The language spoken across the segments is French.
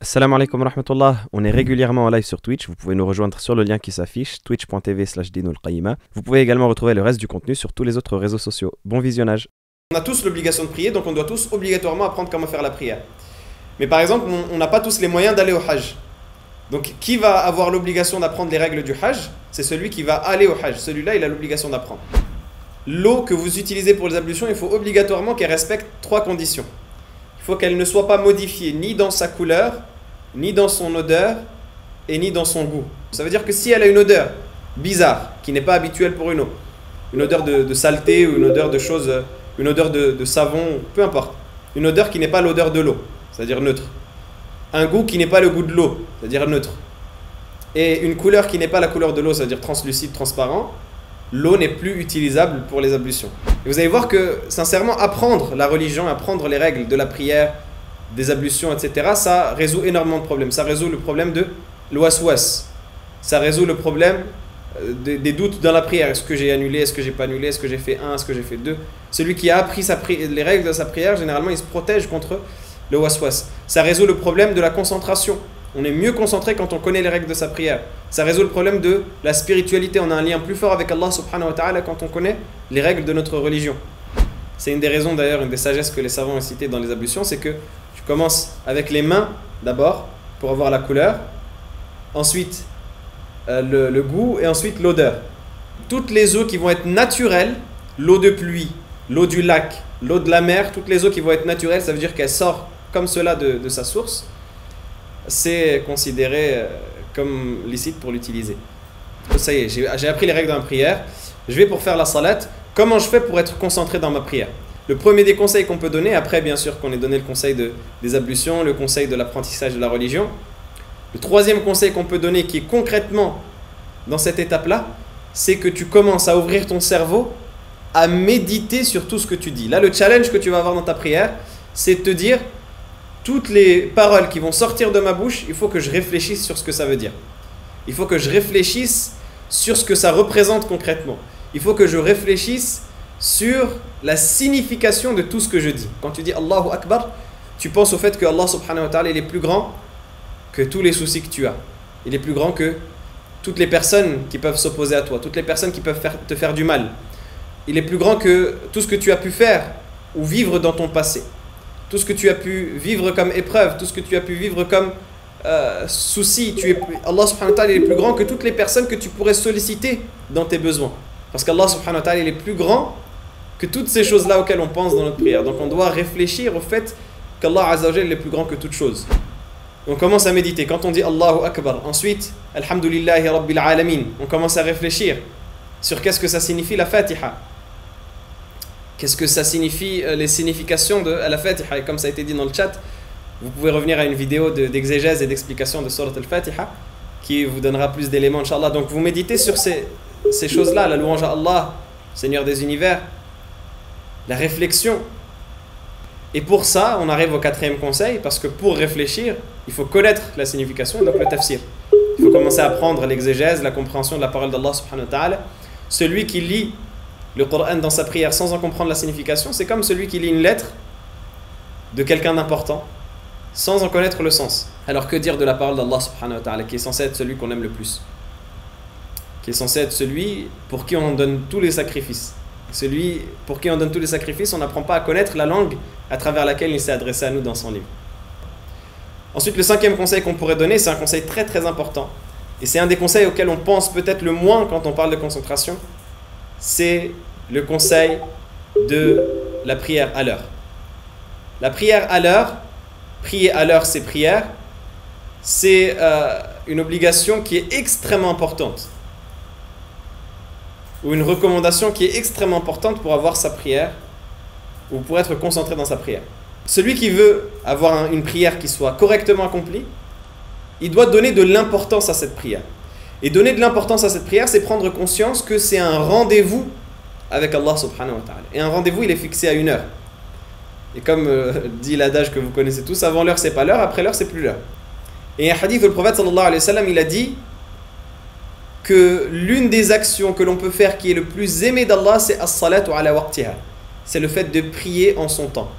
Assalamu alaikum wa rahmatullah. On est régulièrement en live sur Twitch. Vous pouvez nous rejoindre sur le lien qui s'affiche, twitch.tv/dinulqayima. Vous pouvez également retrouver le reste du contenu sur tous les autres réseaux sociaux. Bon visionnage. On a tous l'obligation de prier, donc on doit tous obligatoirement apprendre comment faire la prière. Mais par exemple, on n'a pas tous les moyens d'aller au Hajj. Donc qui va avoir l'obligation d'apprendre les règles du Hajj? C'est celui qui va aller au Hajj. Celui-là, il a l'obligation d'apprendre. L'eau que vous utilisez pour les ablutions, il faut obligatoirement qu'elle respecte 3 conditions. Il faut qu'elle ne soit pas modifiée ni dans sa couleur, ni dans son odeur, et ni dans son goût. Ça veut dire que si elle a une odeur bizarre, qui n'est pas habituelle pour une eau, une odeur de saleté ou une odeur de choses, une odeur de savon, peu importe, une odeur qui n'est pas l'odeur de l'eau, c'est-à-dire neutre, un goût qui n'est pas le goût de l'eau, c'est-à-dire neutre, et une couleur qui n'est pas la couleur de l'eau, c'est-à-dire translucide, transparent, l'eau n'est plus utilisable pour les ablutions. Et vous allez voir que, sincèrement, apprendre la religion, apprendre les règles de la prière, des ablutions, etc., ça résout énormément de problèmes. Ça résout le problème de l'ouas-ouas. Ça résout le problème des doutes dans la prière. Est-ce que j'ai annulé? Est-ce que j'ai pas annulé? Est-ce que j'ai fait 1? Est-ce que j'ai fait 2? Celui qui a appris les règles de sa prière, généralement, il se protège contre le ouas-ouas. Ça résout le problème de la concentration. On est mieux concentré quand on connaît les règles de sa prière. Ça résout le problème de la spiritualité. On a un lien plus fort avec Allah subhanahu wa ta'ala quand on connaît les règles de notre religion. C'est une des raisons d'ailleurs, une des sagesses que les savants ont citées dans les ablutions, c'est que tu commences avec les mains d'abord pour avoir la couleur, ensuite le goût et ensuite l'odeur. Toutes les eaux qui vont être naturelles, l'eau de pluie, l'eau du lac, l'eau de la mer, toutes les eaux qui vont être naturelles, ça veut dire qu'elle sort comme cela de sa source, c'est considéré comme licite pour l'utiliser. Ça y est, j'ai appris les règles dans la prière, je vais pour faire la salat. Comment je fais pour être concentré dans ma prière? Le premier des conseils qu'on peut donner, après bien sûr qu'on ait donné le conseil des ablutions, le conseil de l'apprentissage de la religion, le troisième conseil qu'on peut donner qui est concrètement dans cette étape-là, c'est que tu commences à ouvrir ton cerveau, à méditer sur tout ce que tu dis. Là, le challenge que tu vas avoir dans ta prière, c'est de te dire, toutes les paroles qui vont sortir de ma bouche, il faut que je réfléchisse sur ce que ça veut dire. Il faut que je réfléchisse sur ce que ça représente concrètement. Il faut que je réfléchisse sur la signification de tout ce que je dis. Quand tu dis Allahu Akbar, tu penses au fait que Allah subhanahu wa ta'ala il est plus grand que tous les soucis que tu as. Il est plus grand que toutes les personnes qui peuvent s'opposer à toi, toutes les personnes qui peuvent te faire du mal. Il est plus grand que tout ce que tu as pu faire ou vivre dans ton passé. Tout ce que tu as pu vivre comme épreuve, tout ce que tu as pu vivre comme souci. Allah subhanahu wa ta'ala il est plus grand que toutes les personnes que tu pourrais solliciter dans tes besoins. Parce qu'Allah subhanahu wa ta'ala il est plus grand que toutes ces choses-là auxquelles on pense dans notre prière. Donc on doit réfléchir au fait qu'Allah azza wa jalla est plus grand que toutes choses. On commence à méditer. Quand on dit Allahu Akbar, ensuite Alhamdulillahi Rabbil Alamin, on commence à réfléchir sur qu'est-ce que ça signifie la Fatiha. Qu'est-ce que ça signifie, les significations de la Fatiha. Et comme ça a été dit dans le chat, vous pouvez revenir à une vidéo d'exégèse et d'explication de Surat al-Fatiha qui vous donnera plus d'éléments, Inch'Allah. Donc vous méditez sur ces choses-là, la louange à Allah, Seigneur des univers, la réflexion. Et pour ça, on arrive au 4e conseil, parce que pour réfléchir, il faut connaître la signification, donc le tafsir. Il faut commencer à apprendre l'exégèse, la compréhension de la parole d'Allah subhanahu wa ta'ala. Celui qui lit le Coran dans sa prière sans en comprendre la signification, c'est comme celui qui lit une lettre de quelqu'un d'important sans en connaître le sens. Alors que dire de la parole d'Allah subhanahu wa ta'ala, qui est censé être celui qu'on aime le plus, qui est censé être celui pour qui on donne tous les sacrifices. Celui pour qui on donne tous les sacrifices, on n'apprend pas à connaître la langue à travers laquelle il s'est adressé à nous dans son livre. Ensuite, le 5e conseil qu'on pourrait donner, c'est un conseil très très important. Et c'est un des conseils auxquels on pense peut-être le moins quand on parle de concentration. C'est le conseil de la prière à l'heure. La prière à l'heure, prier à l'heure, c'est prière, c'est une obligation qui est extrêmement importante. Ou une recommandation qui est extrêmement importante pour avoir sa prière ou pour être concentré dans sa prière. Celui qui veut avoir une prière qui soit correctement accomplie, il doit donner de l'importance à cette prière. Et donner de l'importance à cette prière, c'est prendre conscience que c'est un rendez-vous avec Allah subhanahu wa ta'ala. Et un rendez-vous, il est fixé à 1 heure. Et comme dit l'adage que vous connaissez tous, avant l'heure c'est pas l'heure, après l'heure c'est plus l'heure. Et un hadith où le prophète sallallahu alayhi wa sallam, il a dit que l'une des actions que l'on peut faire qui est le plus aimé d'Allah, c'est as-salatu ala waqtiha. C'est le fait de prier en son temps.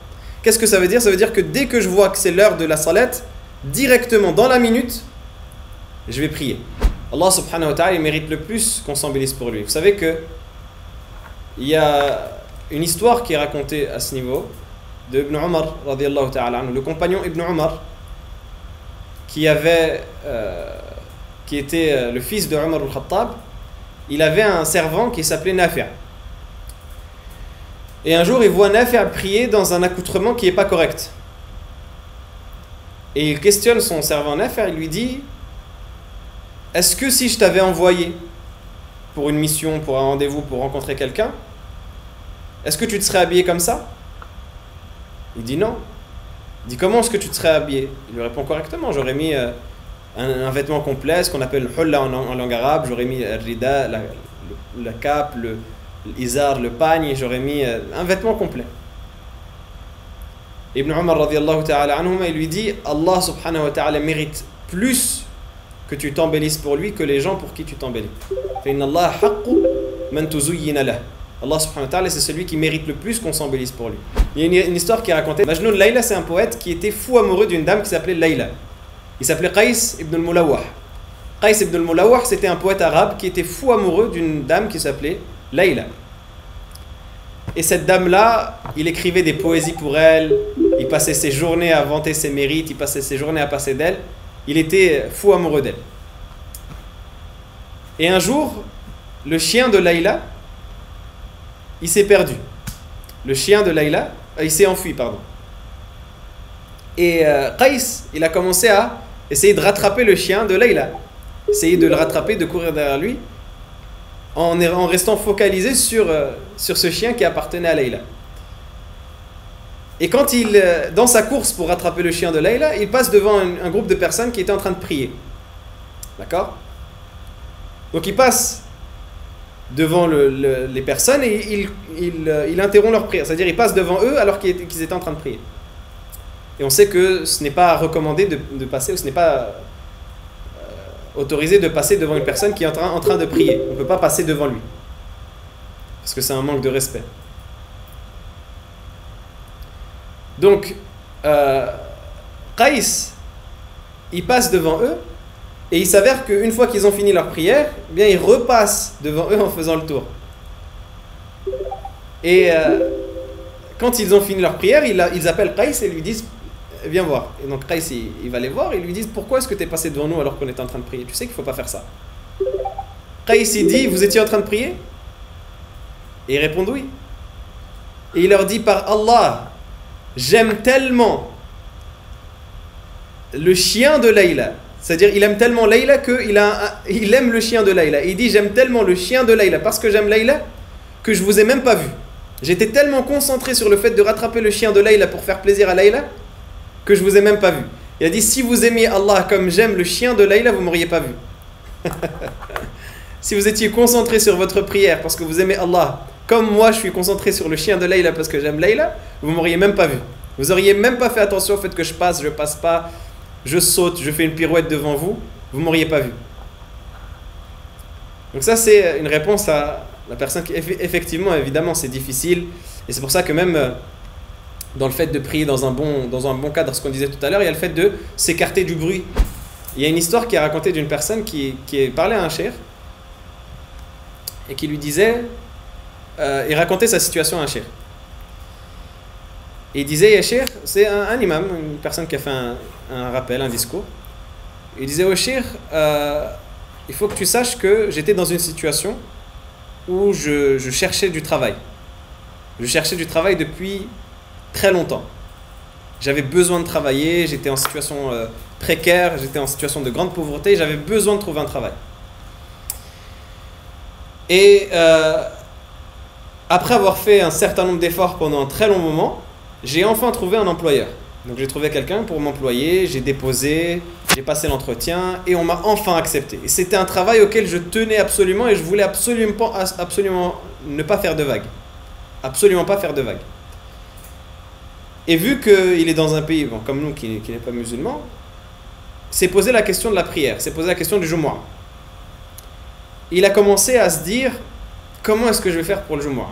Qu'est-ce que ça veut dire? Ça veut dire que dès que je vois que c'est l'heure de la salat, directement, dans la minute, je vais prier. Allah subhanahu wa ta'ala, il mérite le plus qu'on s'embellisse pour lui. Vous savez que il y a une histoire qui est racontée à ce niveau de Ibn Umar, radiyallahu ta'ala anhu, le compagnon Ibn Umar, qui était le fils de Umar al-Khattab. Il avait un servant qui s'appelait Nafi'. Et un jour, il voit Nafi' prier dans un accoutrement qui n'est pas correct. Et il questionne son servant Nafi', il lui dit: est-ce que si je t'avais envoyé pour une mission, pour un rendez-vous, pour rencontrer quelqu'un, est-ce que tu te serais habillé comme ça? Il dit non. Il dit: comment est-ce que tu te serais habillé? Il lui répond correctement: j'aurais mis un vêtement complet, ce qu'on appelle le hulla en langue arabe, j'aurais mis le rida, la cape, l'izar, le pagne, j'aurais mis un vêtement complet. Ibn Umar radiyallahu ta'ala anhuma, il lui dit: Allah subhanahu wa ta'ala mérite plus que tu t'embellisses pour lui que les gens pour qui tu t'embellis. Allah subhanahu wa ta'ala, c'est celui qui mérite le plus qu'on s'embellisse pour lui. Il y a une histoire qui est racontée. Majnoun Layla, c'est un poète qui était fou amoureux d'une dame qui s'appelait Layla. Il s'appelait Qais ibn al-Mulawah. Qais ibn al-Mulawah, c'était un poète arabe qui était fou amoureux d'une dame qui s'appelait Layla. Et cette dame-là, il écrivait des poésies pour elle, il passait ses journées à vanter ses mérites, il passait ses journées à passer d'elle. Il était fou amoureux d'elle. Et un jour, le chien de Layla, il s'est perdu. Le chien de Layla, il s'est enfui, pardon. Et Qais, il a commencé à essayer de rattraper le chien de Layla. Essayer de le rattraper, de courir derrière lui, en restant focalisé sur ce chien qui appartenait à Layla. Et quand dans sa course pour rattraper le chien de Layla, il passe devant un groupe de personnes qui étaient en train de prier. D'accord? Donc il passe devant les personnes et il interrompt leur prière. C'est-à-dire il passe devant eux alors qu'ils étaient en train de prier. Et on sait que ce n'est pas recommandé de passer, ou ce n'est pas autorisé de passer devant une personne qui est en train de prier. On ne peut pas passer devant lui. Parce que c'est un manque de respect. Donc, Qais, il passe devant eux, et il s'avère qu'une fois qu'ils ont fini leur prière, eh bien, ils repassent devant eux en faisant le tour. Et quand ils ont fini leur prière, ils appellent Qais et lui disent: viens voir. Et donc Qais, il va les voir et ils lui disent: pourquoi est-ce que tu es passé devant nous alors qu'on était en train de prier? Tu sais qu'il ne faut pas faire ça. Qais, il dit: vous étiez en train de prier? Et ils répondent oui. Et il leur dit: par Allah, j'aime tellement le chien de Layla. C'est-à-dire, il aime tellement Layla qu'il aime le chien de Layla. Et il dit: j'aime tellement le chien de Layla parce que j'aime Layla que je vous ai même pas vu. J'étais tellement concentré sur le fait de rattraper le chien de Layla pour faire plaisir à Layla que je vous ai même pas vu. Il a dit: si vous aimiez Allah comme j'aime le chien de Layla, vous m'auriez pas vu. Si vous étiez concentré sur votre prière parce que vous aimez Allah, comme moi je suis concentré sur le chien de Layla parce que j'aime Layla, vous m'auriez même pas vu. Vous auriez même pas fait attention au fait que je passe pas, je saute, je fais une pirouette devant vous, vous m'auriez pas vu. Donc ça, c'est une réponse à la personne qui, effectivement, évidemment, c'est difficile. Et c'est pour ça que même dans le fait de prier dans un bon cadre, ce qu'on disait tout à l'heure, il y a le fait de s'écarter du bruit. Il y a une histoire qui est racontée d'une personne qui parlait à un cheikh et qui lui disait, il racontait sa situation à un cheikh. Et il disait: ya cheikh, c'est un imam, une personne qui a fait un rappel, un discours. Il disait au cheikh: il faut que tu saches que j'étais dans une situation où je cherchais du travail. Je cherchais du travail depuis très longtemps. J'avais besoin de travailler, j'étais en situation précaire, j'étais en situation de grande pauvreté, j'avais besoin de trouver un travail. Et après avoir fait un certain nombre d'efforts pendant un très long moment, j'ai enfin trouvé un employeur. Donc j'ai trouvé quelqu'un pour m'employer, j'ai déposé, j'ai passé l'entretien et on m'a enfin accepté. Et c'était un travail auquel je tenais absolument et je voulais absolument ne pas faire de vagues. Absolument pas faire de vagues. Et vu qu'il est dans un pays comme nous qui n'est pas musulman, s'est posé la question de la prière, s'est posé la question du Jumu'ah. Il a commencé à se dire: comment est-ce que je vais faire pour le Jumu'ah?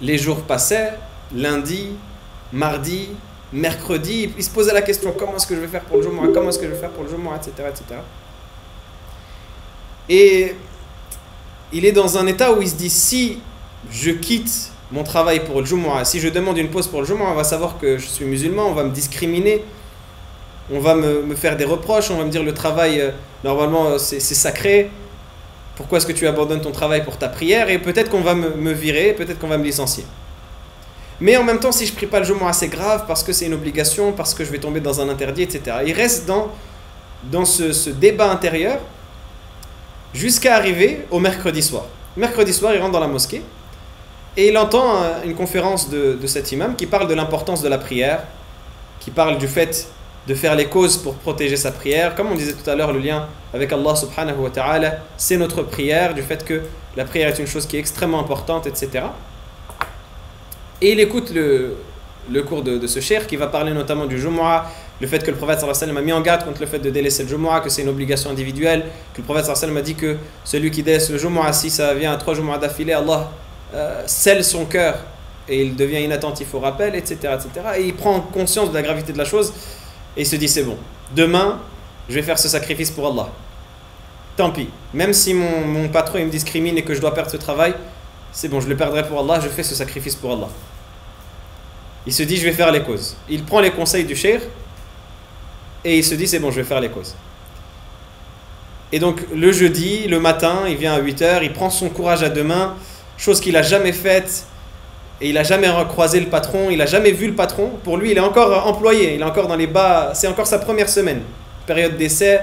Les jours passaient, lundi, mardi, mercredi, il se posait la question comment est-ce que je vais faire pour le Jumu'ah, comment est-ce que je vais faire pour le Jumu'ah, etc., etc. Et il est dans un état où il se dit si je quitte mon travail pour le Jumu'ah, si je demande une pause pour le Jumu'ah, on va savoir que je suis musulman, on va me discriminer, on va me faire des reproches, on va me dire le travail, normalement c'est sacré, pourquoi est-ce que tu abandonnes ton travail pour ta prière, et peut-être qu'on va me virer, peut-être qu'on va me licencier. Mais en même temps, si je ne prie pas le Jumu'ah, c'est grave parce que c'est une obligation, parce que je vais tomber dans un interdit, etc. Il reste dans ce débat intérieur jusqu'à arriver au mercredi soir. Mercredi soir, il rentre dans la mosquée et il entend une conférence de cet imam qui parle de l'importance de la prière, qui parle du fait de faire les causes pour protéger sa prière. Comme on disait tout à l'heure, le lien avec Allah subhanahu wa ta'ala, c'est notre prière, du fait que la prière est une chose qui est extrêmement importante, etc. Et il écoute le cours de ce cheikh qui va parler notamment du Jumu'ah, le fait que le prophète sallallahu alayhi wa sallam a mis en garde contre le fait de délaisser le Jumu'ah, que c'est une obligation individuelle, que le prophète sallallahu alayhi wa sallam a dit que celui qui délaisse le Jumu'ah, si ça vient à 3 Jumu'ah d'affilée, Allah scelle son cœur et il devient inattentif au rappel, etc., etc. Et il prend conscience de la gravité de la chose et il se dit c'est bon, demain je vais faire ce sacrifice pour Allah. Tant pis, même si mon patron il me discrimine et que je dois perdre ce travail, c'est bon, je le perdrai pour Allah, je fais ce sacrifice pour Allah. Il se dit je vais faire les causes. Il prend les conseils du cheikh et il se dit c'est bon, je vais faire les causes. Et donc le jeudi, le matin, il vient à 8h, il prend son courage à deux mains, chose qu'il n'a jamais faite, et il n'a jamais croisé le patron, il n'a jamais vu le patron. Pour lui, il est encore employé, il est encore dans les bas, c'est encore sa première semaine, période d'essai.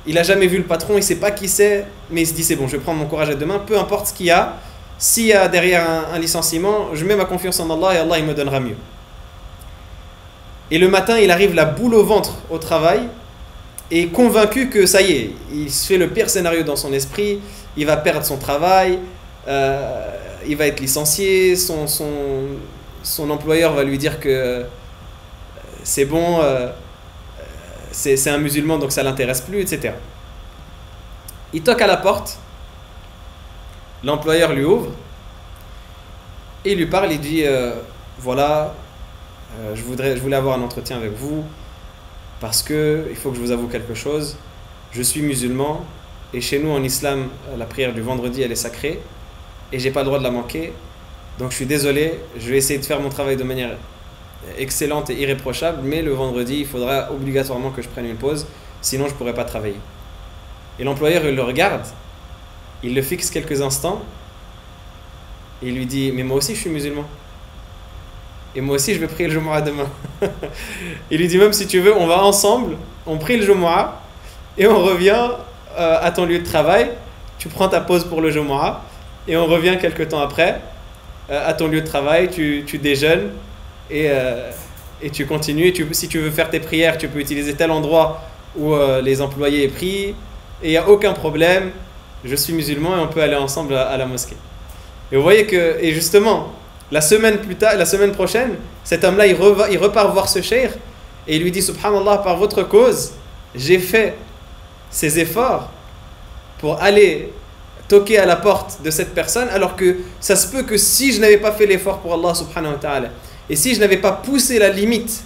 Il n'a jamais vu le patron, il ne sait pas qui c'est, mais il se dit c'est bon, je vais prendre mon courage à deux mains, peu importe ce qu'il y a. S'il y a derrière un licenciement, je mets ma confiance en Allah et Allah il me donnera mieux. Et le matin, il arrive la boule au ventre au travail et convaincu que ça y est, il se fait le pire scénario dans son esprit, il va perdre son travail, il va être licencié, son employeur va lui dire que c'est bon, c'est un musulman donc ça ne l'intéresse plus, etc. Il toque à la porte. L'employeur lui ouvre et il lui parle, il dit voilà, je voulais avoir un entretien avec vous parce que il faut que je vous avoue quelque chose. Je suis musulman et chez nous en islam, la prière du vendredi elle est sacrée et j'ai pas le droit de la manquer. Donc je suis désolé, je vais essayer de faire mon travail de manière excellente et irréprochable, mais le vendredi il faudra obligatoirement que je prenne une pause, sinon je pourrai pas travailler. Et l'employeur il le regarde. Il le fixe quelques instants et il lui dit mais moi aussi je suis musulman et moi aussi je vais prier le Jumu'ah demain. Il lui dit même si tu veux on va ensemble, on prie le Jumu'ah et on revient à ton lieu de travail, tu prends ta pause pour le Jumu'ah et on revient quelques temps après à ton lieu de travail, tu déjeunes et tu continues et si tu veux faire tes prières tu peux utiliser tel endroit où les employés prient et il n'y a aucun problème. Je suis musulman et on peut aller ensemble à la mosquée. Et vous voyez que, et justement, la semaine prochaine, cet homme-là, il repart voir ce cheikh et il lui dit subhanallah, par votre cause, j'ai fait ces efforts pour aller toquer à la porte de cette personne, alors que ça se peut que si je n'avais pas fait l'effort pour Allah subhanahu wa ta'ala, et si je n'avais pas poussé la limite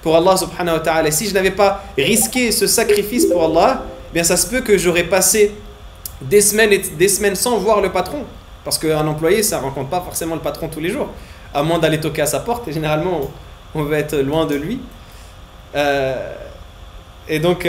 pour Allah subhanahu wa ta'ala, si je n'avais pas risqué ce sacrifice pour Allah, bien ça se peut que j'aurais passé des semaines sans voir le patron, parce qu'un employé ça rencontre pas forcément le patron tous les jours, à moins d'aller toquer à sa porte et généralement on veut être loin de lui, et donc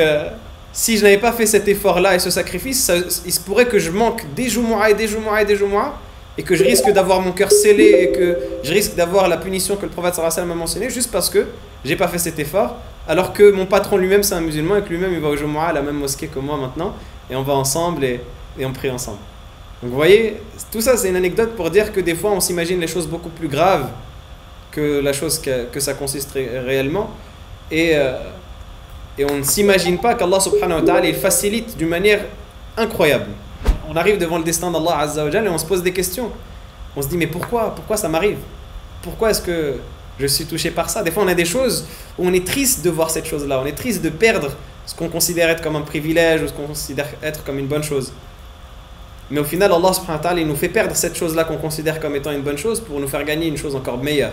si je n'avais pas fait cet effort là et ce sacrifice, il se pourrait que je manque des Jumu'ah et des Jumu'ah et des Jumu'ah et que je risque d'avoir mon cœur scellé et que je risque d'avoir la punition que le prophète sallallahu alayhi wa sallam a mentionnée juste parce que j'ai pas fait cet effort, alors que mon patron lui-même c'est un musulman et que lui-même il va au Jumu'ah à la même mosquée que moi maintenant et on va ensemble et on prie ensemble. Donc vous voyez, tout ça c'est une anecdote pour dire que des fois on s'imagine les choses beaucoup plus graves que la chose que ça consiste réellement et on ne s'imagine pas qu'Allah subhanahu wa ta'ala il facilite d'une manière incroyable. On arrive devant le destin d'Allah azza wa jalla et on se pose des questions. On se dit mais pourquoi ça m'arrive? Pourquoi est-ce que je suis touché par ça? Des fois on a des choses où on est triste de voir cette chose-là, on est triste de perdre ce qu'on considère être comme un privilège ou ce qu'on considère être comme une bonne chose. Mais au final Allah subhanahu wa ta'ala il nous fait perdre cette chose-là qu'on considère comme étant une bonne chose pour nous faire gagner une chose encore meilleure.